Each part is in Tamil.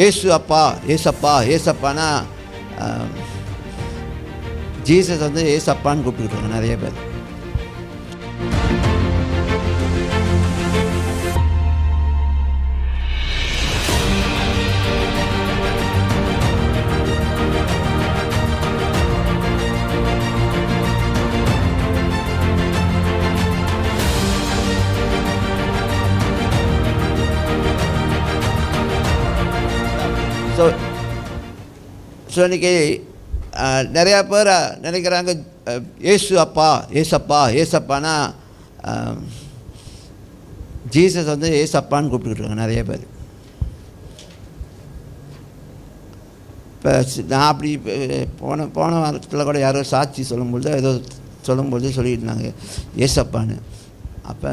ஏசப்பா ஏசப்பானா ஜீசஸ் வந்து ஏசப்பான்னு கூப்பிட்டுருக்காங்க நிறைய பேர். ஸோ இன்றைக்கி நிறையா பேர் நினைக்கிறாங்க ஏசப்பானா ஜீசஸ் வந்து ஏசப்பான்னு கூப்பிட்டுருக்காங்க நிறைய பேர். இப்போ நான் அப்படி போன வாரத்தில் கூட யாரோ சாட்சி சொல்லும்பொழுது ஏதோ சொல்லும்பொழுது சொல்லிட்டு இருந்தாங்க ஏசப்பான்னு. அப்போ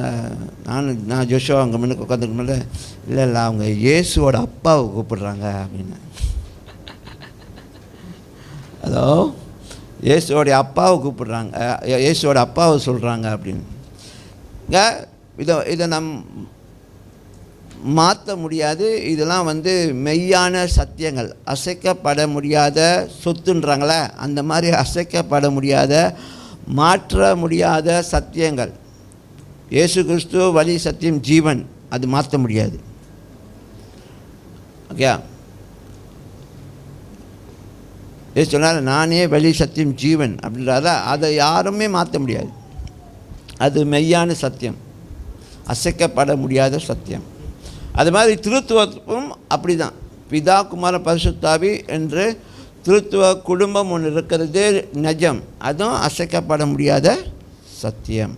நான் ஜோஷுவா அவங்க முன்னுக்கு உட்காந்துருக்கும் இல்லை அவங்க இயேசுவோட அப்பாவை கூப்பிடுறாங்க அப்படின்னு. அதோ இயேசுவோடைய அப்பாவை கூப்பிடுறாங்க, இயேசுவோட அப்பாவை சொல்கிறாங்க அப்படின்னு. இதை மாற்ற முடியாது. இதெல்லாம் வந்து மெய்யான சத்தியங்கள், அசைக்கப்பட முடியாத சொத்துன்றாங்களே அந்த மாதிரி அசைக்கப்பட முடியாத மாற்ற முடியாத சத்தியங்கள். இயேசு கிறிஸ்து வழி சத்தியம் ஜீவன், அது மாற்ற முடியாது. ஓகே, ஏசு சொன்னார் நானே வழி சத்தியம் ஜீவன் அப்படின்றத அதை யாருமே மாற்ற முடியாது. அது மெய்யான சத்தியம், அசைக்கப்பட முடியாத சத்தியம். அது மாதிரி திருத்துவம் அப்படி தான். பிதா குமார பரிசுத்தாவி என்று திருத்துவ குடும்பம் ஒன்று இருக்கிறது நிஜம், அதுவும் அசைக்கப்பட முடியாத சத்தியம்.